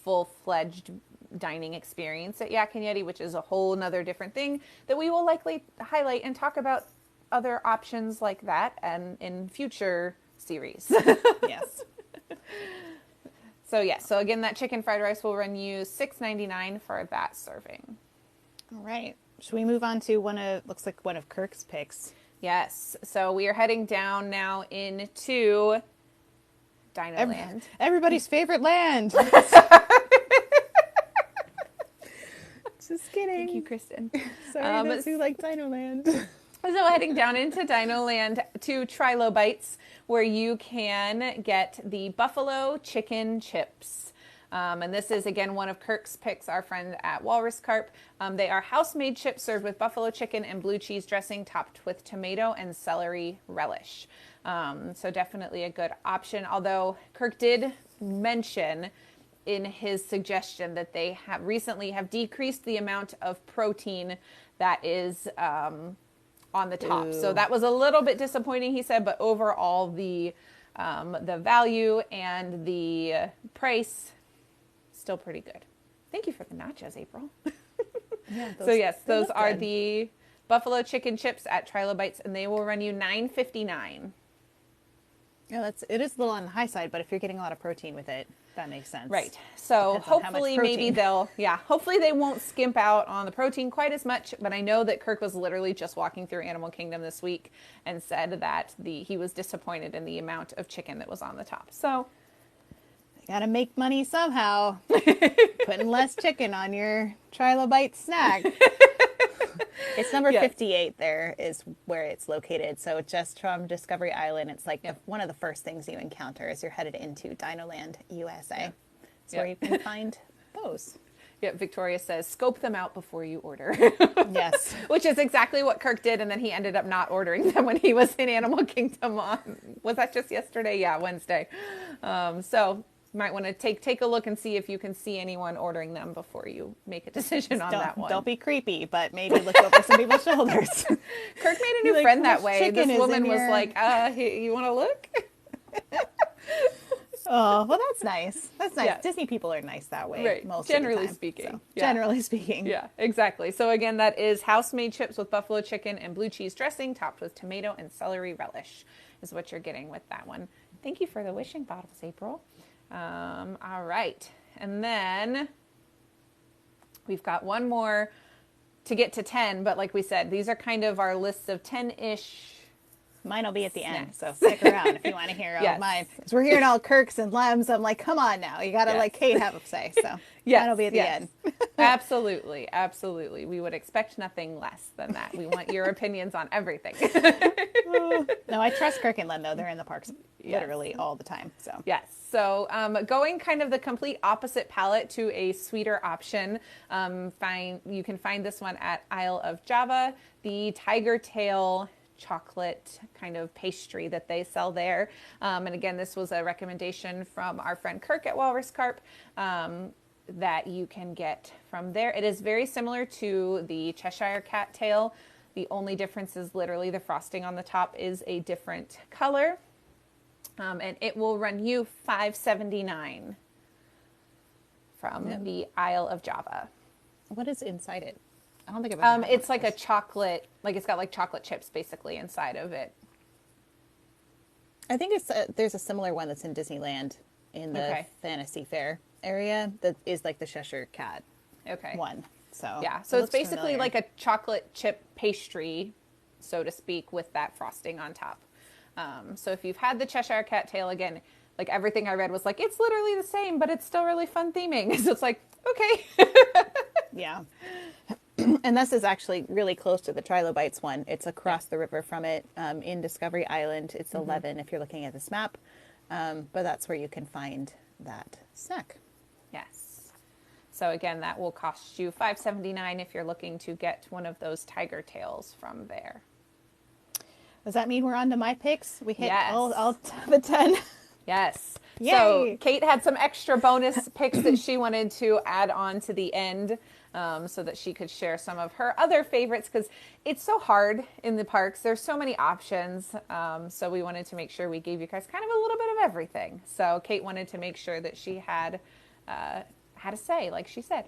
full-fledged dining experience at Yak and Yeti, which is a whole nother different thing that we will likely highlight and talk about other options like that and in future series. Yes. So again, that chicken fried rice will run you $6.99 for that serving. All right. Should we move on to one of Kirk's picks? Yes. So we are heading down now into Dinoland. Everybody's favorite land. Just kidding. Thank you, Kristen. Sorry, those who like Dinoland. So heading down into Dinoland to Trilobites, where you can get the buffalo chicken chips. And this is, again, one of Kirk's picks, our friend at Walrus Carp. They are house-made chips served with buffalo chicken and blue cheese dressing topped with tomato and celery relish. So definitely a good option, although Kirk did mention in his suggestion that they have recently decreased the amount of protein that is on the top. Ooh. So that was a little bit disappointing, he said, but overall the value and the price, still pretty good. Thank you for the nachos, April. Yeah, so yes, those are the buffalo chicken chips at Trilobites, and they will run you $9.59. Yeah, it is a little on the high side, but if you're getting a lot of protein with it, That makes sense. Right. So hopefully maybe hopefully they won't skimp out on the protein quite as much. But I know that Kirk was literally just walking through Animal Kingdom this week and said that he was disappointed in the amount of chicken that was on the top. So you got to make money somehow. Putting less chicken on your trilobite snack. It's number 58 there is where it's located. So just from Discovery Island, it's like one of the first things you encounter as you're headed into Dinoland, USA. It's where you can find those. Yeah, Victoria says, scope them out before you order. Yes. Which is exactly what Kirk did, and then he ended up not ordering them when he was in Animal Kingdom was that just yesterday? Yeah, Wednesday. So you might want to take a look and see if you can see anyone ordering them before you make a decision on that one. Don't be creepy, but maybe look over some people's shoulders. Kirk made a new friend that way. This woman was like, you want to look? Oh, well, that's nice. That's nice. Yeah. Disney people are nice that way. Right. Most generally of the time, speaking. So. Yeah. Generally speaking. Yeah, exactly. So again, that is house-made chips with buffalo chicken and blue cheese dressing topped with tomato and celery relish is what you're getting with that one. Thank you for the wishing bottles, April. All right. And then we've got one more to get to 10, but like we said, these are kind of our lists of 10-ish. Mine will be at the end, so stick around if you want to hear all mine. Because we're hearing all Kirk's and Lem's. I'm like, come on now. You got to let Kate have a say. So mine will be at the end. Absolutely. Absolutely. We would expect nothing less than that. We want your opinions on everything. No, I trust Kirk and Lem, though. They're in the parks literally all the time. So yes. So going kind of the complete opposite palette to a sweeter option, you can find this one at Isle of Java, the Tiger Tail chocolate kind of pastry that they sell there. And again, this was a recommendation from our friend Kirk at Walrus Carp that you can get from there. It is very similar to the Cheshire Cat tail. The only difference is literally the frosting on the top is a different color. And it will run you $5.79 from the Isle of Java. What is inside it? I don't think I've ever had it's like a chocolate, like it's got like chocolate chips basically inside of it. I think there's a similar one that's in Disneyland in the Fantasy Fair area that is like the Cheshire Cat one. So yeah, so it's basically like a chocolate chip pastry, so to speak, with that frosting on top. So if you've had the Cheshire Cat tail, again, like everything I read was like, it's literally the same, but it's still really fun theming. So it's like, okay. Yeah. And this is actually really close to the Trilobites one. It's across the river from it in Discovery Island. It's 11 if you're looking at this map. But that's where you can find that snack. Yes. So again, that will cost you $5.79 if you're looking to get one of those tiger tails from there. Does that mean we're on to my picks? We hit all the 10. Yes. Yay. So Kate had some extra bonus picks that she wanted to add on to the end so that she could share some of her other favorites because it's so hard in the parks. There's so many options. So we wanted to make sure we gave you guys kind of a little bit of everything. So Kate wanted to make sure that she had a say, like she said.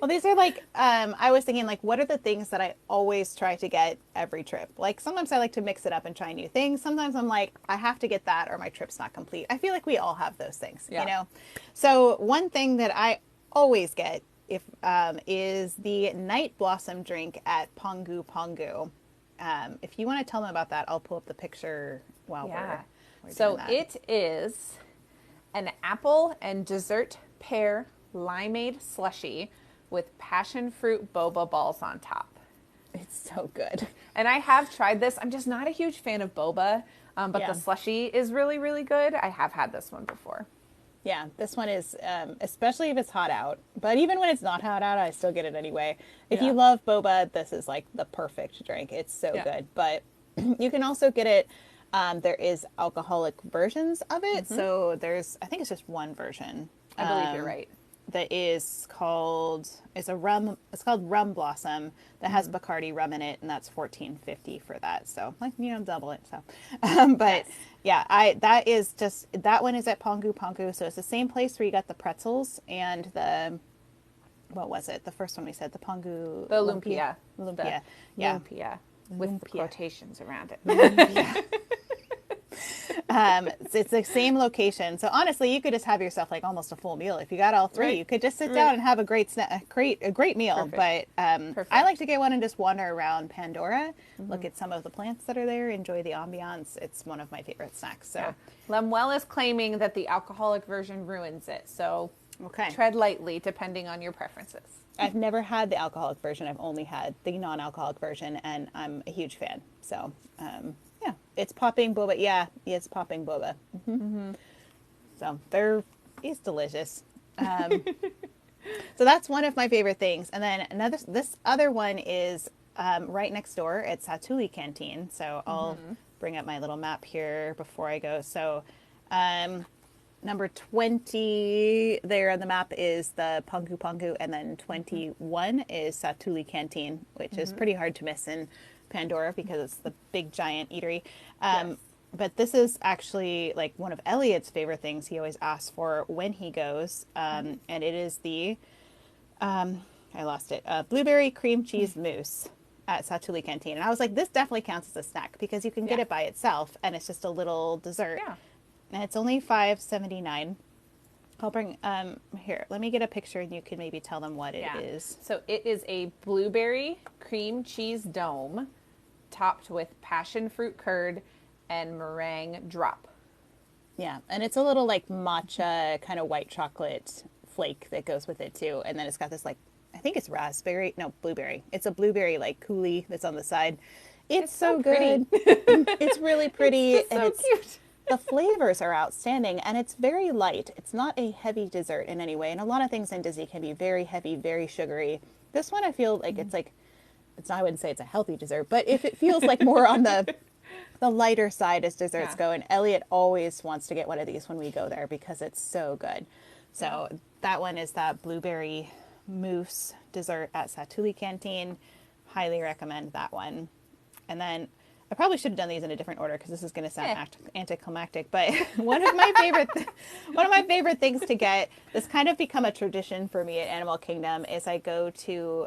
Well, these are like, I was thinking like, what are the things that I always try to get every trip? Like sometimes I like to mix it up and try new things. Sometimes I'm like, I have to get that or my trip's not complete. I feel like we all have those things, you know? So one thing that I always get is the Night Blossom drink at Pongu Pongu. If you want to tell them about that, I'll pull up the picture while we're so doing that. It is an apple and dessert pear limeade slushie with passion fruit boba balls on top. It's so good. And I have tried this. I'm just not a huge fan of boba, but the slushie is really, really good. I have had this one before. Yeah, this one is, especially if it's hot out. But even when it's not hot out, I still get it anyway. If you love boba, this is like the perfect drink. It's so good. But you can also get it. There is alcoholic versions of it. So I think it's just one version. I believe you're right. That is called, it's called Rum Blossom that has Bacardi rum in it, and that's $14.50 for that. So like, double it. So, but that one is at Pongu Pongu. So it's the same place where you got the pretzels and what was it? The first one we said, the Pongu. The lumpia. Lumpia. Lumpia. With quotations around it. It's the same location. So honestly, you could just have yourself like almost a full meal. If you got all three, Right. you could just sit down and have a great snack, a great meal. Perfect. But I like to get one and just wander around Pandora, look at some of the plants that are there, enjoy the ambiance. It's one of my favorite snacks. So Yeah. Lemuel is claiming that the alcoholic version ruins it. So okay. tread lightly depending on your preferences. I've never had the alcoholic version. I've only had the non-alcoholic version, and I'm a huge fan. So, yeah, it's popping boba. Yeah, it's popping boba. So it's delicious. So that's one of my favorite things. And then this other one is right next door at Satuli Canteen. So I'll bring up my little map here before I go. So, number 20 there on the map is the Pangu Pangu, and then 21 is Satuli Canteen, which is pretty hard to miss in Pandora because it's the big giant eatery. Yes. But this is actually like one of Elliot's favorite things he always asks for when he goes, and it is the I lost it blueberry cream cheese mousse at Satuli Canteen. And I was like, this definitely counts as a snack because you can get it by itself, and it's just a little dessert. Yeah. And it's only $5.79. I'll bring here. Let me get a picture, and you can maybe tell them what it is. So it is a blueberry cream cheese dome, topped with passion fruit curd and meringue drop. Yeah, and it's a little like matcha kind of white chocolate flake that goes with it too. And then it's got this like, I think it's blueberry. It's a blueberry like coulis that's on the side. It's so good. It's really pretty. It's so cute. The flavors are outstanding, and it's very light. It's not a heavy dessert in any way. And a lot of things in Disney can be very heavy, very sugary. This one I feel like I wouldn't say it's a healthy dessert, but if it feels like more on the lighter side as desserts go. And Elliot always wants to get one of these when we go there because it's so good. So that one is that blueberry mousse dessert at Satuli Canteen. Highly recommend that one. And then I probably should have done these in a different order because this is going to sound anticlimactic. But one of my favorite things to get, this kind of become a tradition for me at Animal Kingdom, is I go to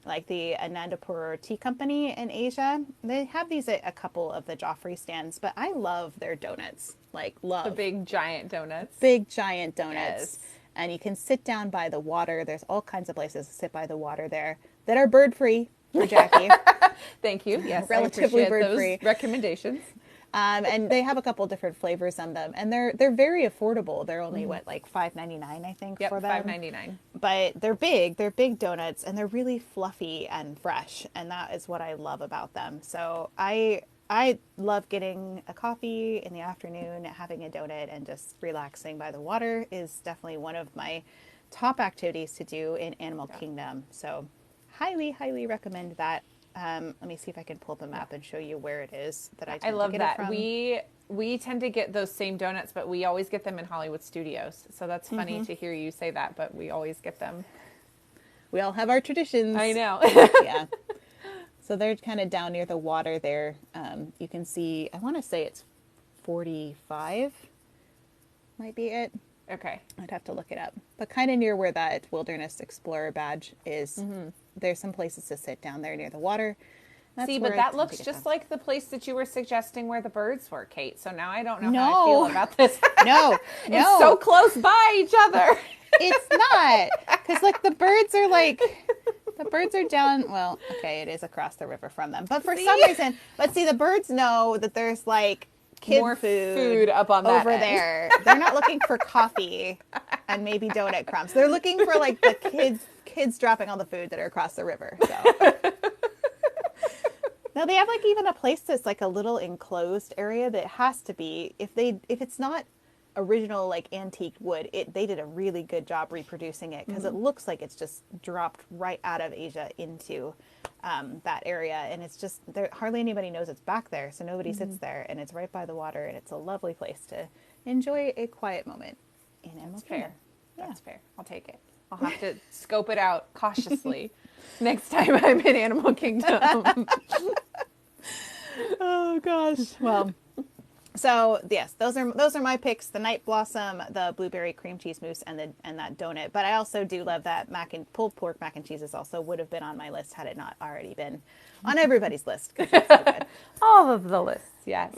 like the Anandapur Tea Company in Asia. They have these at a couple of the Joffrey stands, but I love their donuts. The big giant donuts. Big giant donuts. Yes. And you can sit down by the water. There's all kinds of places to sit by the water there that are bird free for Jackie. Thank you. Yes, relatively bird free recommendations. And they have a couple different flavors on them, and they're very affordable. They're only like $5.99, I think, for them. $5.99. But they're big donuts, and they're really fluffy and fresh, and that is what I love about them. So I love getting a coffee in the afternoon, having a donut, and just relaxing by the water is definitely one of my top activities to do in Animal Kingdom. So highly recommend that. Let me see if I can pull up a map and show you where it is that I love to get that. it from. We tend to get those same donuts, but we always get them in Hollywood Studios. So that's funny to hear you say that, but we always get them. We all have our traditions. I know. Yeah. So they're kind of down near the water there. You can see, I want to say it's 45 might be it. Okay. I'd have to look it up. But kind of near where that Wilderness Explorer badge is, there's some places to sit down there near the water. See, but that looks just like the place that you were suggesting where the birds were, Kate. So now I don't know how I feel about this. No. It's so close by each other. It's not. Because, like, the birds are down, well, okay, it is across the river from them. But for some reason, the birds know that there's, like, More food up on that over end. there. They're not looking for coffee and maybe donut crumbs. They're looking for, like, the kids dropping all the food that are across the river. So. Now they have like even a place that's like a little enclosed area that has to be, if it's not original like antique wood, they did a really good job reproducing it because it looks like it's just dropped right out of Asia into that area, and it's just hardly anybody knows it's back there, so nobody sits there, and it's right by the water, and it's a lovely place to enjoy a quiet moment in Animal Kingdom. That's fair. I'll take it. I'll have to scope it out cautiously next time I'm in Animal Kingdom. Oh gosh. Well, so yes, those are my picks: the Night Blossom, the blueberry cream cheese mousse, and that donut. But I also do love that pulled pork mac and cheese. Also would have been on my list had it not already been on everybody's list. 'Cause it's so good. All of the lists. yes.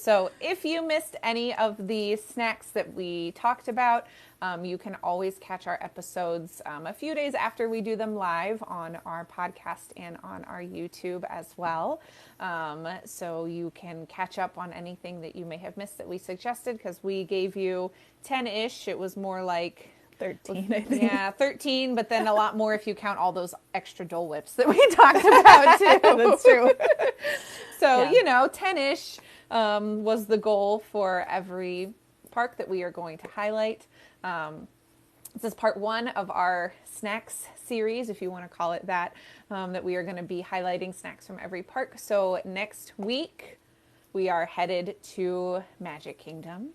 So if you missed any of the snacks that we talked about, you can always catch our episodes a few days after we do them live on our podcast and on our YouTube as well. So you can catch up on anything that you may have missed that we suggested, because we gave you 10-ish. It was more like 13, I think. Yeah, 13, but then a lot more if you count all those extra Dole Whips that we talked about too. That's true. So, 10-ish was the goal for every park that we are going to highlight. This is part 1 of our snacks series, if you want to call it that, that we are going to be highlighting snacks from every park. So next week, we are headed to Magic Kingdom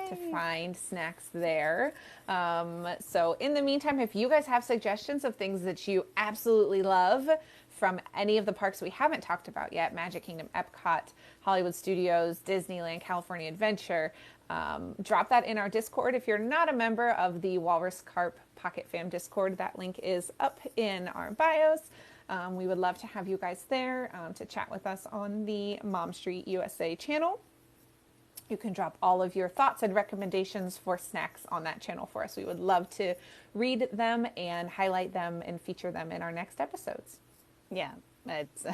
to find snacks there. So in the meantime, if you guys have suggestions of things that you absolutely love from any of the parks we haven't talked about yet, Magic Kingdom, Epcot, Hollywood Studios, Disneyland, California Adventure, drop that in our Discord. If you're not a member of the Walrus Carp Pocket Fam Discord, that link is up in our bios. We would love to have you guys there to chat with us on the Mom Street USA channel. You can drop all of your thoughts and recommendations for snacks on that channel for us. We would love to read them and highlight them and feature them in our next episodes. Yeah, it's...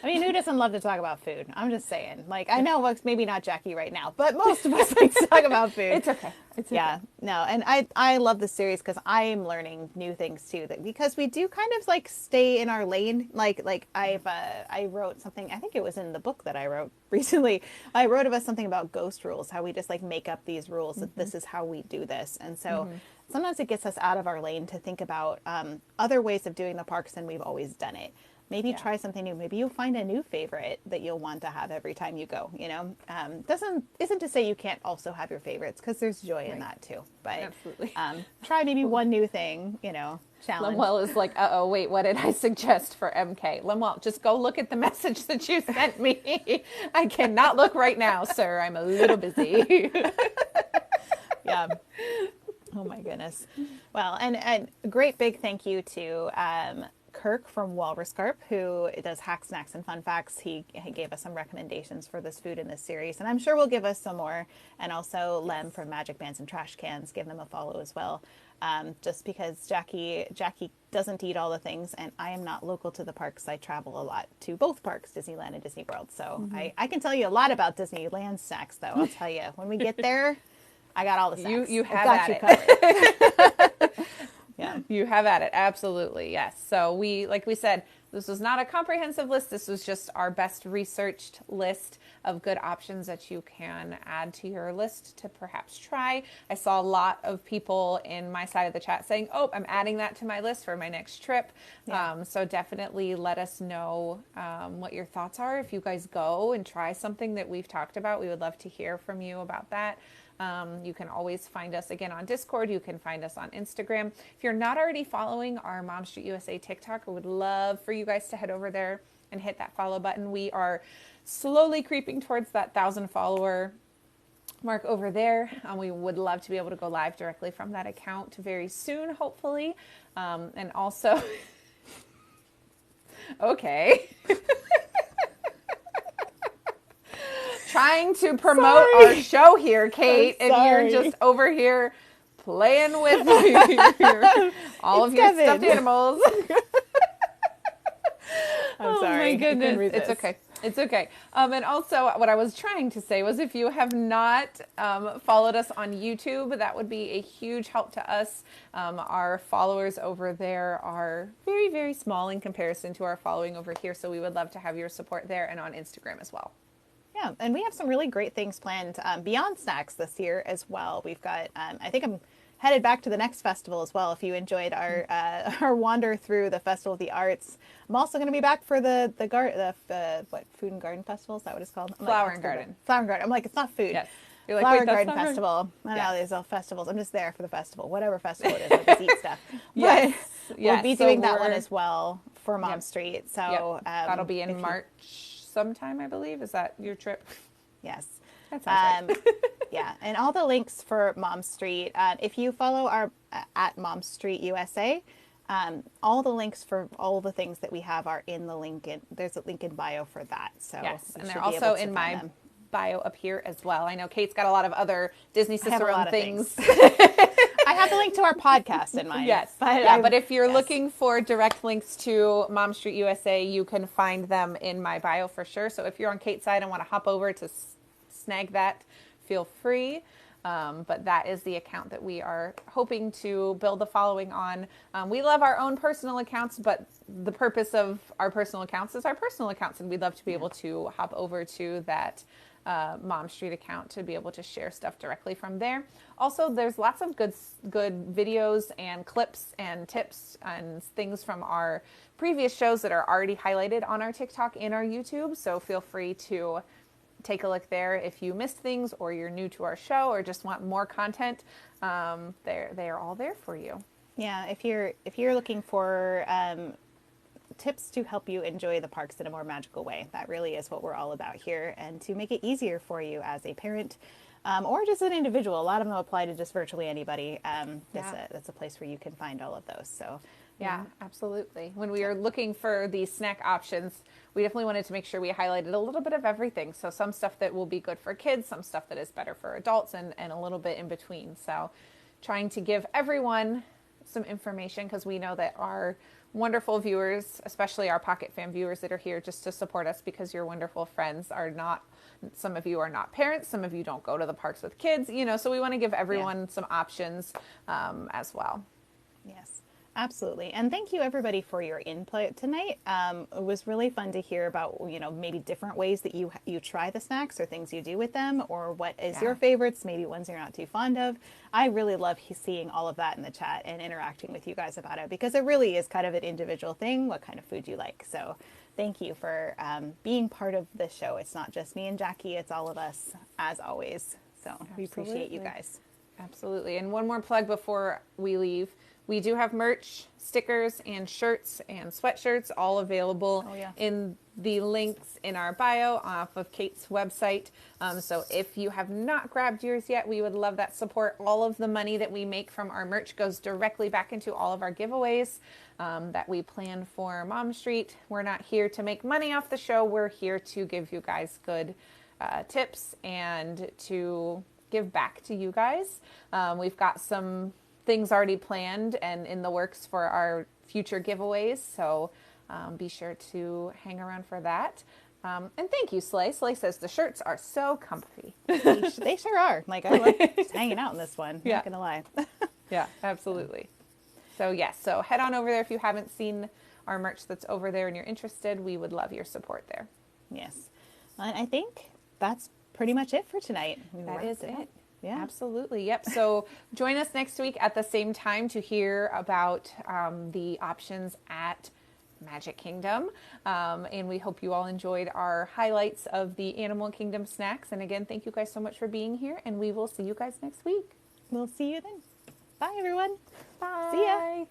I mean, who doesn't love to talk about food? I'm just saying. Like, I know maybe not Jackie right now, but most of us like to talk about food. It's okay. Yeah, no, and I love this series because I'm learning new things too. Because we do kind of like stay in our lane. Like I wrote something. I think it was in the book that I wrote recently. I wrote about something about ghost rules, how we just like make up these rules that this is how we do this, and so sometimes it gets us out of our lane to think about other ways of doing the parks than we've always done it. Maybe try something new. Maybe you'll find a new favorite that you'll want to have every time you go. You know, isn't to say you can't also have your favorites, because there's joy in that too. But absolutely, try maybe one new thing. You know, challenge. Lemuel is like, wait, what did I suggest for MK? Lemuel, just go look at the message that you sent me. I cannot look right now, sir. I'm a little busy. Yeah. Oh my goodness. Well, and a great big thank you to Kirk from Walrus Carp, who does Hack Snacks and Fun Facts. He gave us some recommendations for this food in this series, and I'm sure we'll give us some more. And also Lem from Magic Bands and Trash Cans, give them a follow as well. Just because Jackie doesn't eat all the things, and I am not local to the parks. I travel a lot to both parks, Disneyland and Disney World. So I can tell you a lot about Disneyland snacks, though. I'll tell you, when we get there, I got all the snacks. You have got it. Yeah. You have at it. Absolutely. Yes. So like we said, this was not a comprehensive list. This was just our best researched list of good options that you can add to your list to perhaps try. I saw a lot of people in my side of the chat saying, I'm adding that to my list for my next trip. Yeah. So definitely let us know what your thoughts are. If you guys go and try something that we've talked about, we would love to hear from you about that. You can always find us again on Discord. You can find us on Instagram. If you're not already following our Mom Street USA TikTok, I would love for you guys to head over there and hit that follow button. We are slowly creeping towards that 1,000 follower mark over there. We would love to be able to go live directly from that account very soon, hopefully. And also, okay. Trying to promote our show here, Kate, and you're just over here playing with all of your stuffed animals. I'm sorry. Oh my goodness. It's okay. It's okay. And also what I was trying to say was, if you have not followed us on YouTube, that would be a huge help to us. Our followers over there are very, very small in comparison to our following over here. So we would love to have your support there, and on Instagram as well. Yeah, and we have some really great things planned beyond snacks this year as well. We've got, I think I'm headed back to the next festival as well. If you enjoyed our wander through the Festival of the Arts, I'm also going to be back for the Food and Garden Festival? Is that what it's called? Flower and Garden. Flower and Garden. I'm like, it's not food. Yes. You're like, Flower and Garden Festival. I know there's all festivals. I'm just there for the festival, whatever festival it is. I just eat stuff. Yes. But we'll be doing that one as well for Mom Street. So that'll be in March. Sometime, I believe. Is that your trip? Yes. That sounds right. Yeah, and all the links for Mom Street. If you follow our at Mom Street USA, All the links for all the things that we have are in the link. There's a link in bio for that. So yes, and they're also in my bio up here as well. I know Kate's got a lot of other Disney Sister-owned things. I have the link to our podcast in mind. Yes, but if you're looking for direct links to Mom Street USA, you can find them in my bio for sure. So if you're on Kate's side and want to hop over to snag that, feel free. But that is the account that we are hoping to build the following on. We love our own personal accounts, but the purpose of our personal accounts is our personal accounts, and we'd love to be able to hop over to that Mom Street account to be able to share stuff directly from there. Also, there's lots of good videos and clips and tips and things from our previous shows that are already highlighted on our TikTok and our YouTube. So feel free to take a look there if you missed things or you're new to our show or just want more content. They are all there for you. Yeah, if you're looking for tips to help you enjoy the parks in a more magical way, that really is what we're all about here, and to make it easier for you as a parent or just an individual. A lot of them apply to just virtually anybody. That's a place where you can find all of those. So yeah, absolutely. When we are looking for these snack options, we definitely wanted to make sure we highlighted a little bit of everything. So some stuff that will be good for kids, some stuff that is better for adults, and a little bit in between. So trying to give everyone some information, because we know that our wonderful viewers, especially our Pocket Fam viewers that are here just to support us because you're wonderful friends, are not, some of you are not parents, some of you don't go to the parks with kids, so we want to give everyone some options as well. Yes. Absolutely. And thank you everybody for your input tonight. It was really fun to hear about, maybe different ways that you try the snacks or things you do with them, or what is your favorites, maybe ones you're not too fond of. I really love seeing all of that in the chat and interacting with you guys about it, because it really is kind of an individual thing, what kind of food you like. So thank you for being part of this show. It's not just me and Jacque, it's all of us, as always. So we appreciate you guys. Absolutely. And one more plug before we leave. We do have merch, stickers, and shirts and sweatshirts all available in the links in our bio off of Kate's website. So if you have not grabbed yours yet, we would love that support. All of the money that we make from our merch goes directly back into all of our giveaways that we plan for Mom Street. We're not here to make money off the show. We're here to give you guys good tips and to give back to you guys. We've got some things already planned and in the works for our future giveaways, so be sure to hang around for that. And thank you, Slay. Slay says the shirts are so comfy. They sure are. Like, I love just hanging out in this one. Not gonna lie. Yeah, absolutely. So yes, so head on over there if you haven't seen our merch that's over there and you're interested. We would love your support there. Yes, and I think that's pretty much it for tonight. That is it. Yeah, absolutely. Yep. So join us next week at the same time to hear about the options at Magic Kingdom. And we hope you all enjoyed our highlights of the Animal Kingdom snacks. And again, thank you guys so much for being here. And we will see you guys next week. We'll see you then. Bye, everyone. Bye. See ya.